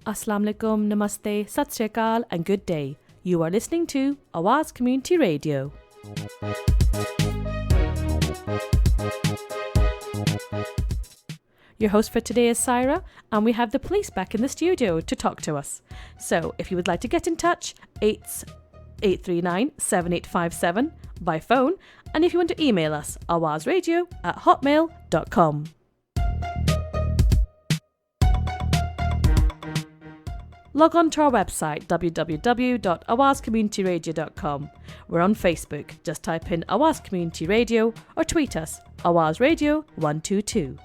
Assalamu alaikum, namaste, sat sri akal and good day. You are listening to Awaz Community Radio. Your host for today is Saira, and we have the police back in the studio to talk to us. So if you would like to get in touch, it's 839-7857 by phone, and if you want to email us, awazradio@hotmail.com. Log on to our website, www.awazcommunityradio.com. We're on Facebook. Just type in Awaz Community Radio or tweet us, AwazRadio122.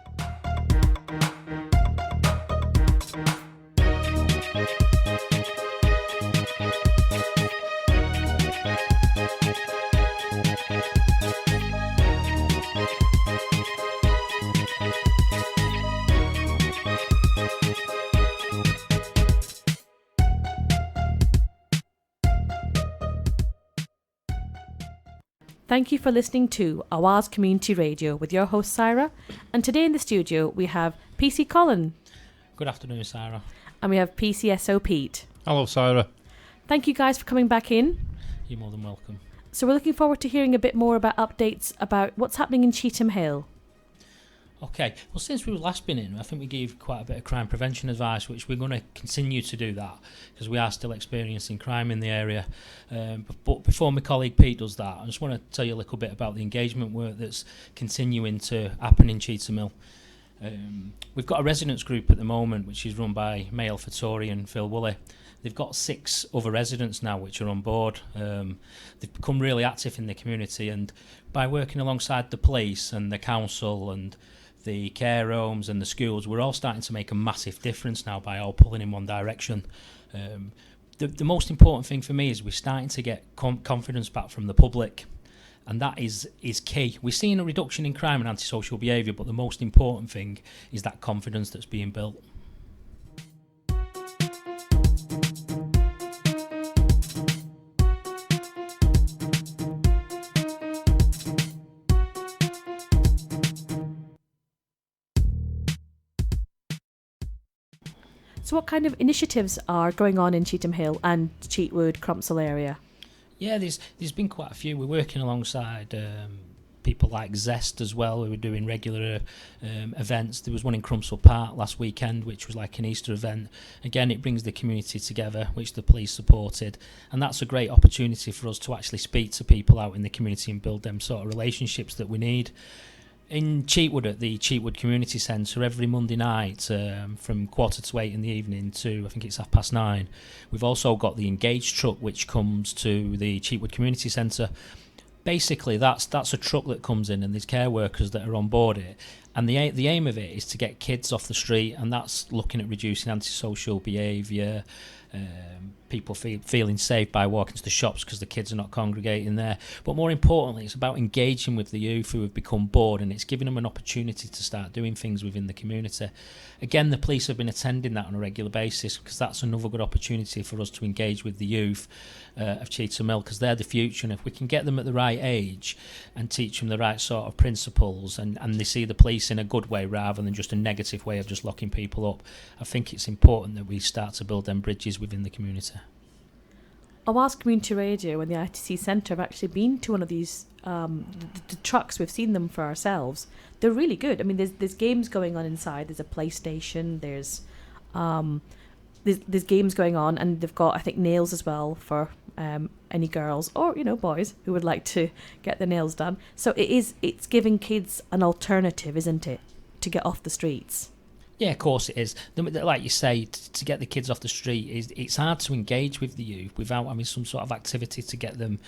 Thank you for listening to Awaz Community Radio with your host Saira, and today in the studio we have PC Colin. Good afternoon, Saira. And we have PCSO Pete. Hello, Saira. Thank you guys for coming back in. You're more than welcome. So we're looking forward to hearing a bit more about updates about what's happening in Cheetham Hill. Okay, well, since we've last been in, I think we gave quite a bit of crime prevention advice, which we're going to continue to do that because we are still experiencing crime in the area. But before my colleague Pete does that, I just want to tell you a little bit about the engagement work that's continuing to happen in Cheetham Hill. We've got a residents group at the moment, which is run by Mail Fattori and Phil Woolley. They've got 6 other residents now which are on board. They've become really active in the community, and by working alongside the police and the council and the care homes and the schools, we're all starting to make a massive difference now by all pulling in one direction. The most important thing for me is we're starting to get confidence back from the public, and that is key. We're seeing a reduction in crime and antisocial behaviour, but the most important thing is that confidence that's being built. So what kind of initiatives are going on in Cheetham Hill and Cheatwood, Crumpsall area? Yeah, there's been quite a few. We're working alongside people like Zest as well, who are doing regular events. There was one in Crumpsall Park last weekend, which was like an Easter event. Again, it brings the community together, which the police supported, and that's a great opportunity for us to actually speak to people out in the community and build them sort of relationships that we need. In Cheatwood, at the Cheatwood Community Centre, every Monday night from 7:45 in the evening to, I think it's 9:30, we've also got the Engage truck which comes to the Cheatwood Community Centre. Basically, that's a truck that comes in, and there's care workers that are on board it. And the aim of it is to get kids off the street, and that's looking at reducing antisocial behaviour, people feeling safe by walking to the shops because the kids are not congregating there. But more importantly, it's about engaging with the youth who have become bored, and it's giving them an opportunity to start doing things within the community. Again, the police have been attending that on a regular basis because that's another good opportunity for us to engage with the youth of Cheetham Hill, because they're the future, and if we can get them at the right age and teach them the right sort of principles, and they see the police in a good way rather than just a negative way of just locking people up, I think it's important that we start to build them bridges within the community. Awaz Community Radio and the ITC Centre have actually been to one of these the trucks. We've seen them for ourselves. They're really good. I mean, there's games going on inside. There's a PlayStation. There's games going on, and they've got, I think, nails as well for any girls or boys who would like to get their nails done. So it's giving kids an alternative, isn't it, to get off the streets? Yeah, of course it is. Like you say, to get the kids off the street, it's hard to engage with the youth without having some sort of activity to get them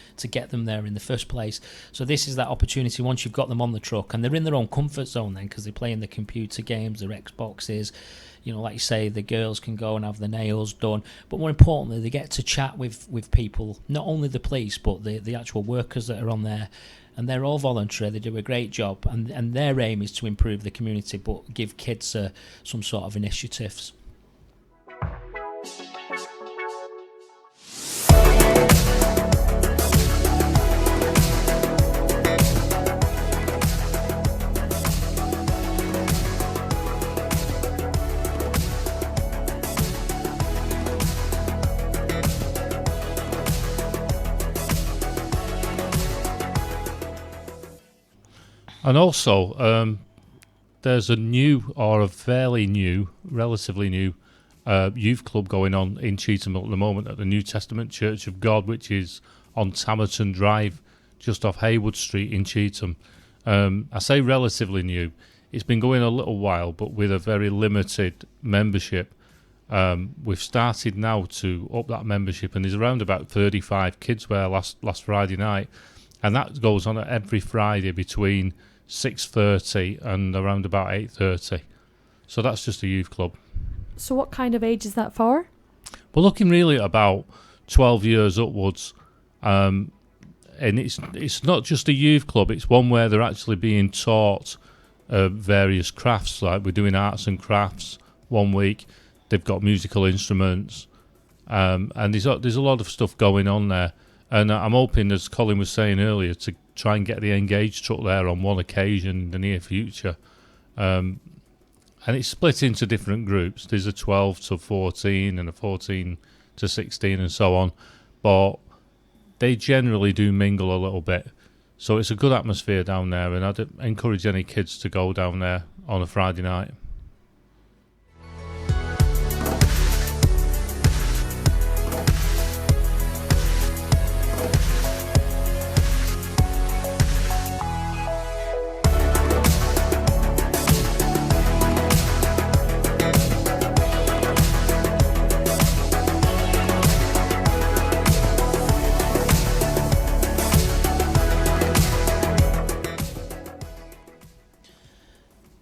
there in the first place. So this is that opportunity once you've got them on the truck, and they're in their own comfort zone then because they're playing the computer games, their Xboxes. Like you say, the girls can go and have their nails done. But more importantly, they get to chat with people, not only the police, but the actual workers that are on there. And they're all voluntary. They do a great job, and their aim is to improve the community, but give kids some sort of initiatives. And also, there's a new, or a fairly new, relatively new, youth club going on in Cheetham at the moment at the New Testament Church of God, which is on Tamerton Drive, just off Haywood Street in Cheetham. I say relatively new. It's been going a little while, but with a very limited membership. We've started now to up that membership, and there's around about 35 kids there last Friday night, and that goes on every Friday between 6:30 and around about 8:30. So that's just a youth club. So what kind of age is that for? We're looking really at about 12 years upwards, and it's not just a youth club. It's one where they're actually being taught various crafts. Like we're doing arts and crafts one week. They've got musical instruments, and there's a lot of stuff going on there. And I'm hoping, as Colin was saying earlier, to try and get the Engage truck there on one occasion in the near future. And it's split into different groups. There's a 12 to 14 and a 14 to 16 and so on. But they generally do mingle a little bit. So it's a good atmosphere down there, and I'd encourage any kids to go down there on a Friday night.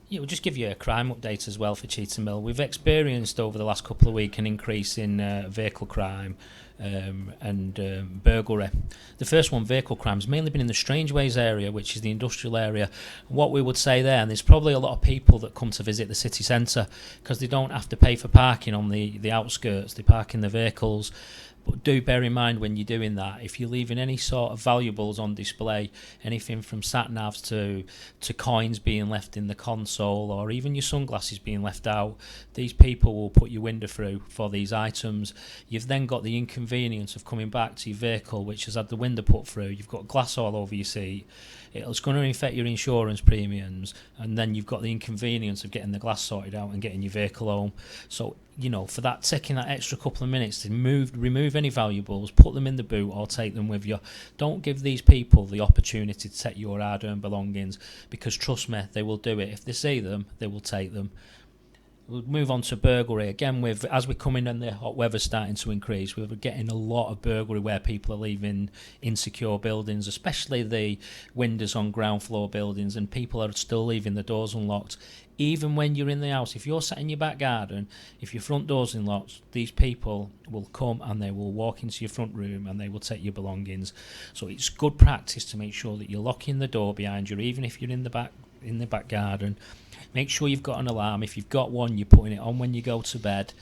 Yeah, we'll just give you a crime update as well for Cheetham Mill. We've experienced over the last couple of weeks an increase in vehicle crime and burglary. The first one, vehicle crime, has mainly been in the Strangeways area, which is the industrial area. What we would say there, and there's probably a lot of people that come to visit the city centre because they don't have to pay for parking on the outskirts. They park in the vehicles. But do bear in mind when you're doing that, if you're leaving any sort of valuables on display, anything from sat-navs to coins being left in the console, or even your sunglasses being left out, these people will put your window through for these items. You've then got the inconvenience of coming back to your vehicle, which has had the window put through. You've got glass all over your seat. It's going to affect your insurance premiums, and then you've got the inconvenience of getting the glass sorted out and getting your vehicle home. So, you know, for that, taking that extra couple of minutes to remove any valuables, put them in the boot or take them with you. Don't give these people the opportunity to take your hard-earned belongings, because trust me, they will do it. If they see them, they will take them. We'll move on to burglary. Again, as we're coming and the hot weather starting to increase, we're getting a lot of burglary where people are leaving insecure buildings, especially the windows on ground floor buildings, and people are still leaving the doors unlocked. Even when you're in the house, if you're sat in your back garden, if your front door's unlocked, these people will come and they will walk into your front room and they will take your belongings. So it's good practice to make sure that you're locking the door behind you, even if you're in the back garden. Make sure you've got an alarm. If you've got one, you're putting it on when you go to bed.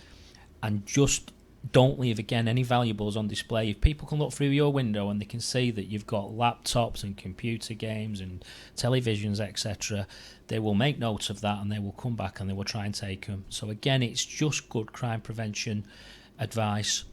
And just don't leave, again, any valuables on display. If people can look through your window and they can see that you've got laptops and computer games and televisions, etc., they will make note of that and they will come back and they will try and take them. So again, it's just good crime prevention advice.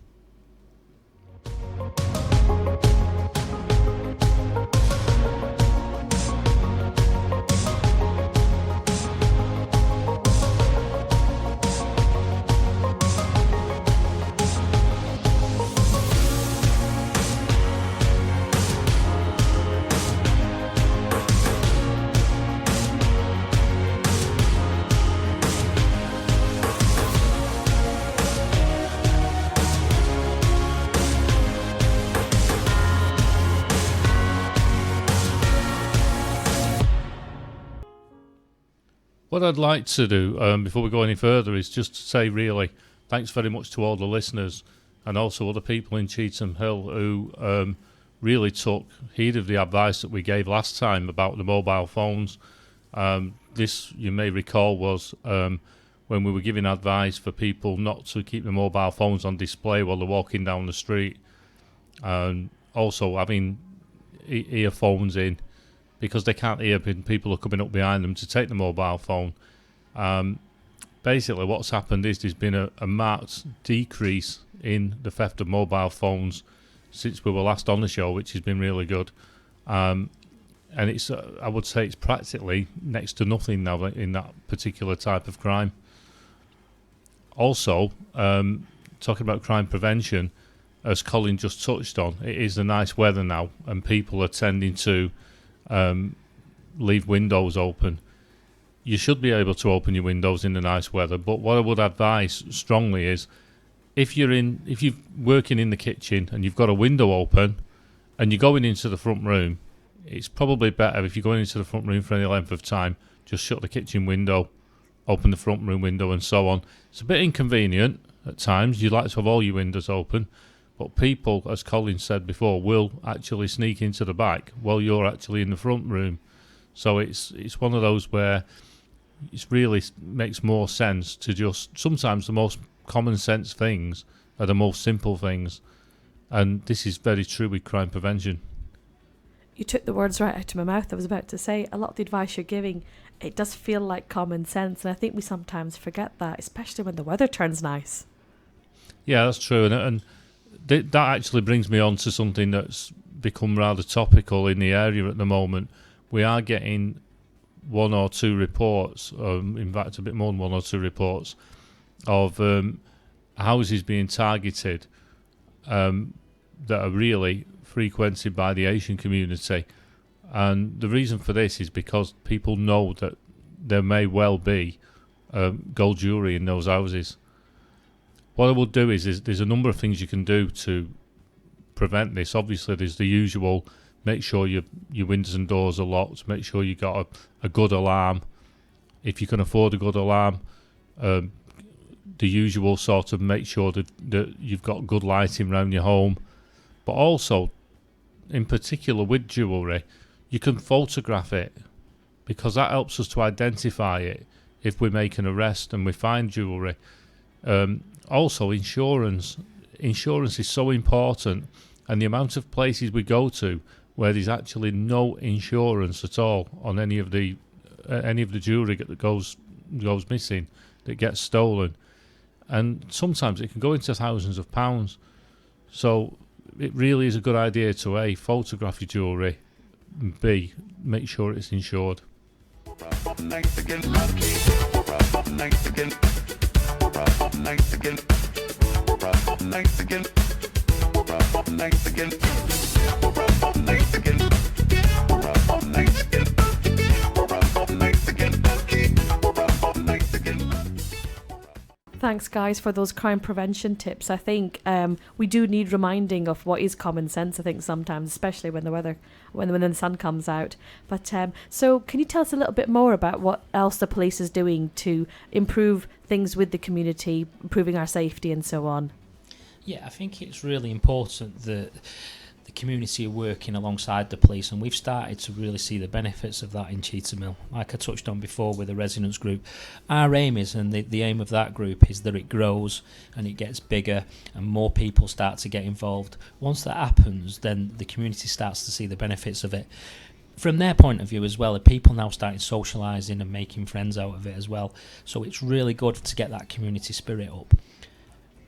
What I'd like to do before we go any further is just to say really thanks very much to all the listeners and also other people in Cheetham Hill who really took heed of the advice that we gave last time about the mobile phones. This, you may recall, was when we were giving advice for people not to keep the mobile phones on display while they're walking down the street, and also having earphones in, because they can't hear when people are coming up behind them to take the mobile phone. Basically, what's happened is there's been a marked decrease in the theft of mobile phones since we were last on the show, which has been really good. and it's I would say it's practically next to nothing now in that particular type of crime. Also, talking about crime prevention, as Colin just touched on, it is the nice weather now, and people are tending to leave windows open. You should be able to open your windows in the nice weather, but what I would advise strongly is if you're working in the kitchen and you've got a window open and you're going into the front room, it's probably better if you're going into the front room for any length of time, just shut the kitchen window, open the front room window, and so on. It's a bit inconvenient at times. You'd like to have all your windows open, but people, as Colin said before, will actually sneak into the back while you're actually in the front room. So it's one of those where it really makes more sense to just, sometimes the most common sense things are the most simple things, and this is very true with crime prevention. You took the words right out of my mouth. I was about to say, a lot of the advice you're giving, it does feel like common sense, and I think we sometimes forget that, especially when the weather turns nice. Yeah, that's true, and that actually brings me on to something that's become rather topical in the area at the moment. We are getting one or two reports, in fact a bit more than one or two reports, of houses being targeted that are really frequented by the Asian community. And the reason for this is because people know that there may well be gold jewellery in those houses. What I would do is there's a number of things you can do to prevent this. Obviously, there's the usual: make sure your windows and doors are locked, make sure you got a good alarm. If you can afford a good alarm, the usual sort of make sure that you've got good lighting around your home. But also, in particular with jewellery, you can photograph it, because that helps us to identify it if we make an arrest and we find jewellery. Also, insurance is so important, and the amount of places we go to where there's actually no insurance at all on any of the jewellery that goes missing, that gets stolen, and sometimes it can go into thousands of pounds. So it really is a good idea to A, photograph your jewellery, and B, make sure it's insured. Thanks, guys, for those crime prevention tips. I think we do need reminding of what is common sense, I think, sometimes, especially when the sun comes out. But so can you tell us a little bit more about what else the police is doing to improve things with the community, improving our safety and so on? Yeah, I think it's really important that the community are working alongside the police, and we've started to really see the benefits of that in Cheetah Mill. Like I touched on before with the residents group, our aim is, and the aim of that group is, that it grows and it gets bigger and more people start to get involved. Once that happens, then the community starts to see the benefits of it. From their point of view as well, the people now starting socialising and making friends out of it as well. So it's really good to get that community spirit up.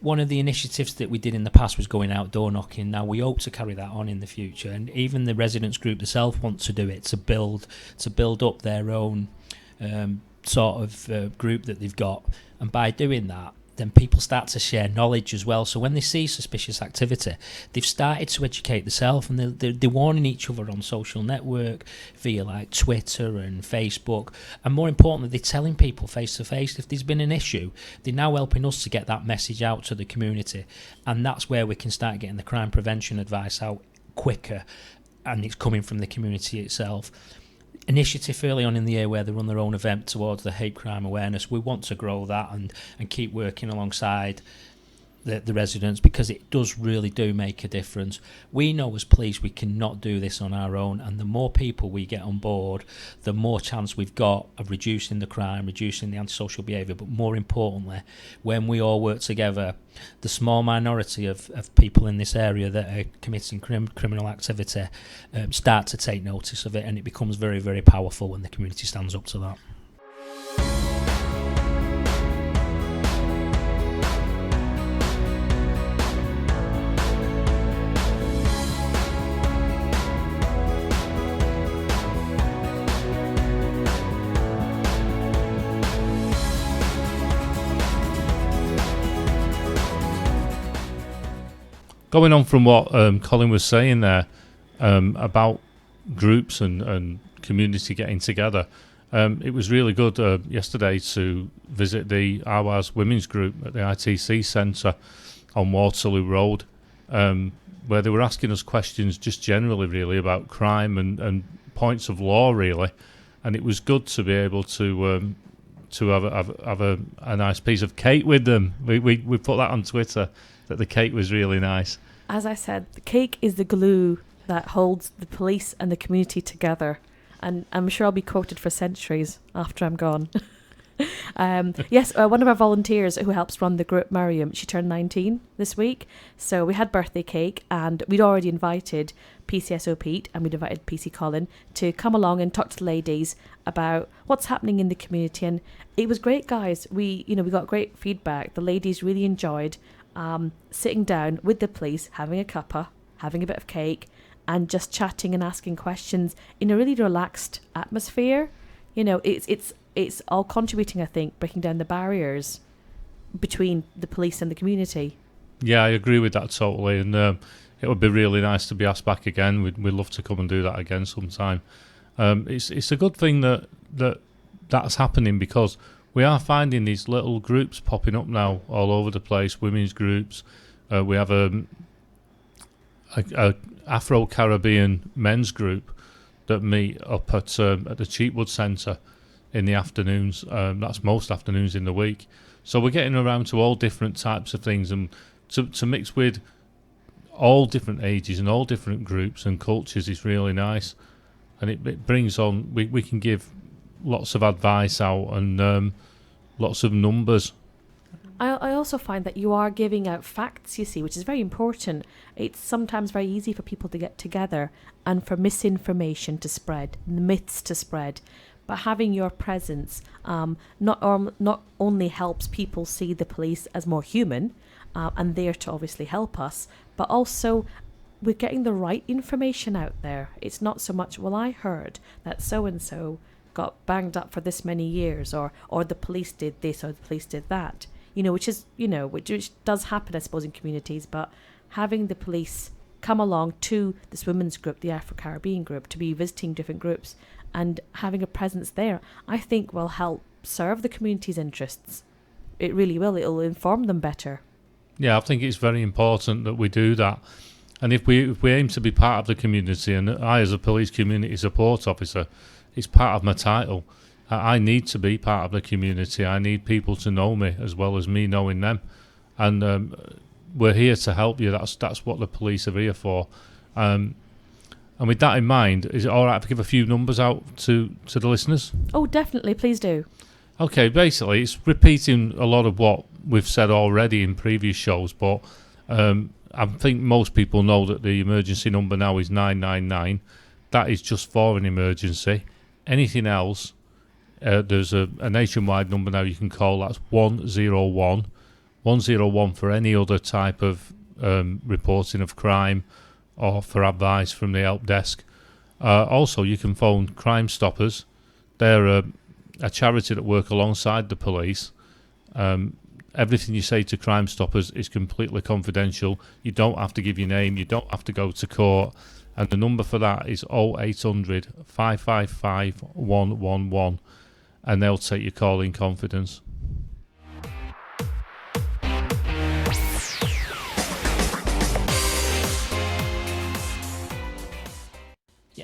One of the initiatives that we did in the past was going outdoor knocking. Now we hope to carry that on in the future, and even the residents group themselves want to do it to build up their own sort of group that they've got. And by doing that, then people start to share knowledge as well. So when they see suspicious activity, they've started to educate themselves, and they're warning each other on social network via like Twitter and Facebook. And more importantly, they're telling people face to face if there's been an issue. They're now helping us to get that message out to the community, and that's where we can start getting the crime prevention advice out quicker, and it's coming from the community itself. Initiative early on in the year where they run their own event towards the hate crime awareness. We want to grow that and keep working alongside the residents, because it does really do make a difference. We know as police we cannot do this on our own, and the more people we get on board, the more chance we've got of reducing the crime, reducing the antisocial behaviour. But more importantly, when we all work together, the small minority of people in this area that are committing criminal activity start to take notice of it, and it becomes very, very powerful when the community stands up to that. going on from what Colin was saying there about groups and community getting together, it was really good yesterday to visit the Awas Women's Group at the ITC Centre on Waterloo Road, where they were asking us questions just generally really about crime and points of law really, and it was good to be able to have a nice piece of cake with them. We put that on Twitter that the cake was really nice. As I said, the cake is the glue that holds the police and the community together, and I'm sure I'll be quoted for centuries after I'm gone. Yes, one of our volunteers who helps run the group, Mariam, she turned 19 this week, so we had birthday cake, and we'd already invited PCSO Pete and we'd invited PC Colin to come along and talk to the ladies about what's happening in the community, and it was great, guys. We got great feedback. The ladies really enjoyed sitting down with the police, having a cuppa, having a bit of cake, and just chatting and asking questions in a really relaxed atmosphere. It's all contributing, I think, breaking down the barriers between the police and the community. Yeah, I agree with that totally, and it would be really nice to be asked back again. We'd love to come and do that again sometime. It's a good thing that's happening, because we are finding these little groups popping up now all over the place, women's groups. We have a Afro-Caribbean men's group that meet up at the Cheapwood Centre in the afternoons. That's most afternoons in the week. So we're getting around to all different types of things, and to mix with all different ages and all different groups and cultures is really nice. And it brings on, we can give lots of advice out and lots of numbers. I also find that you are giving out facts, you see, which is very important. It's sometimes very easy for people to get together and for misinformation to spread, myths to spread. But having your presence not only helps people see the police as more human and there to obviously help us, but also we're getting the right information out there. It's not so much, well, I heard that so-and-so got banged up for this many years, or the police did this or the police did that. Which does happen, I suppose, in communities, but having the police come along to this women's group, the Afro-Caribbean group, to be visiting different groups and having a presence there, I think will help serve the community's interests. It really will. It'll inform them better. Yeah, I think it's very important that we do that. And if we aim to be part of the community, and I as a police community support officer, it's part of my title. I need to be part of the community. I need people to know me as well as me knowing them. And we're here to help you. That's what the police are here for. And with that in mind, is it all right if I give a few numbers out to the listeners? Oh, definitely. Please do. Okay, basically, it's repeating a lot of what we've said already in previous shows, but I think most people know that the emergency number now is 999. That is just for an emergency. Anything else, there's a nationwide number now you can call. That's 101. 101 for any other type of reporting of crime or for advice from the help desk. Also, you can phone Crime Stoppers. They're a charity that work alongside the police. Everything you say to Crime Stoppers is completely confidential. You don't have to give your name. You don't have to go to court. And the number for that is 0800 555 111. And they'll take your call in confidence.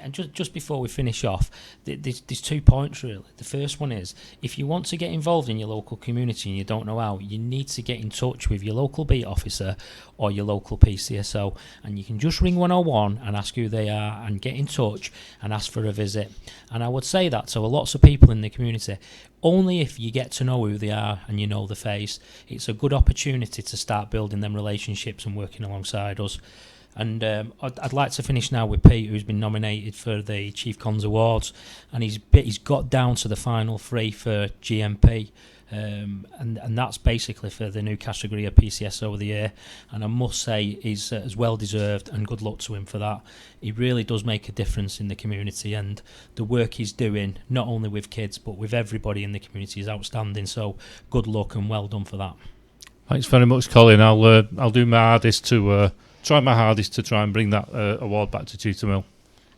And just before we finish off, there's 2 points really. The first one is, if you want to get involved in your local community and you don't know how, you need to get in touch with your local beat officer or your local PCSO, and you can just ring 101 and ask who they are and get in touch and ask for a visit. And I would say that to lots of people in the community. Only if you get to know who they are and you know the face, it's a good opportunity to start building them relationships and working alongside us. And I'd like to finish now with Pete, who's been nominated for the Chief Cons Awards, and he's got down to the final 3 for GMP, and that's basically for the new category of PCSO of the Year. And I must say, he's as well deserved, and good luck to him for that. He really does make a difference in the community, and the work he's doing, not only with kids but with everybody in the community, is outstanding. So good luck and well done for that. Thanks very much, Colin. I'll do my hardest to try my hardest to try and bring that award back to Cheetah Mill.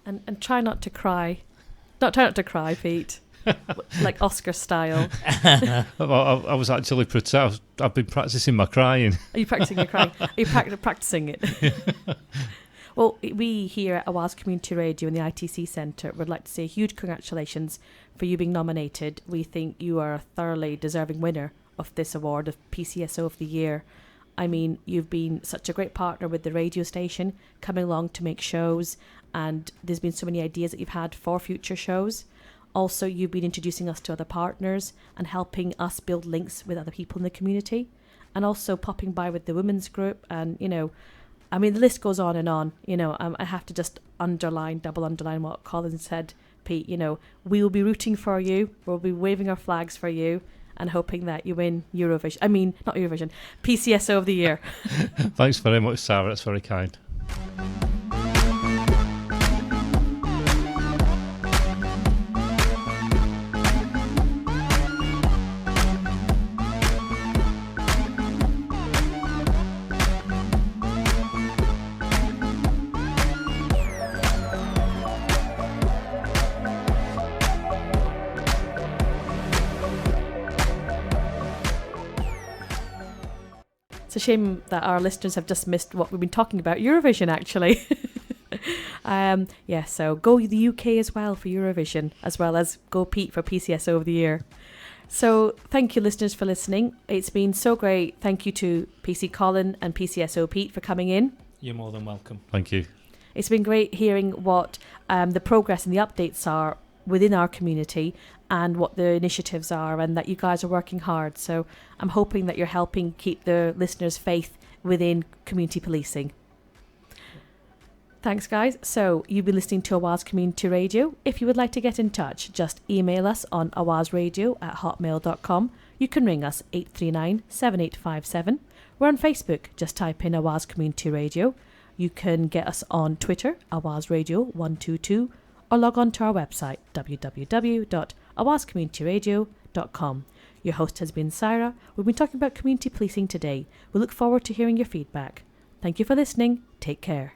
And try not to cry. Try not to cry, Pete. Like Oscar style. I was actually I've been practicing my crying. Are you practicing your crying? Are you practicing it? Well, we here at Awaz Community Radio in the ITC Centre would like to say a huge congratulations for you being nominated. We think you are a thoroughly deserving winner of this award of PCSO of the Year. I mean, you've been such a great partner with the radio station, coming along to make shows, and there's been so many ideas that you've had for future shows. Also, you've been introducing us to other partners and helping us build links with other people in the community, and also popping by with the women's group. And, you know, I mean, the list goes on and on. You know, I have to just double underline what Colin said, Pete. You know, we will be rooting for you. We'll be waving our flags for you and hoping that you win Eurovision. I mean, not Eurovision, PCSO of the Year. Thanks very much, Sarah. That's very kind. It's a shame that our listeners have just missed what we've been talking about, Eurovision, actually. So go the UK as well for Eurovision, as well as go Pete for PCSO of the Year. So thank you, listeners, for listening. It's been so great. Thank you to PC Colin and PCSO Pete for coming in. You're more than welcome. Thank you. It's been great hearing what the progress and the updates are within our community and what the initiatives are, and that you guys are working hard. So I'm hoping that you're helping keep the listeners' faith within community policing. Thanks, guys. So you've been listening to Awaz Community Radio. If you would like to get in touch, just email us on awazradio@hotmail.com. You can ring us 839-7857. We're on Facebook. Just type in Awaz Community Radio. You can get us on Twitter, Awaz Radio 122, or log on to our website, www.awazcommunityradio.com. Your host has been Saira. We've been talking about community policing today. We look forward to hearing your feedback. Thank you for listening. Take care.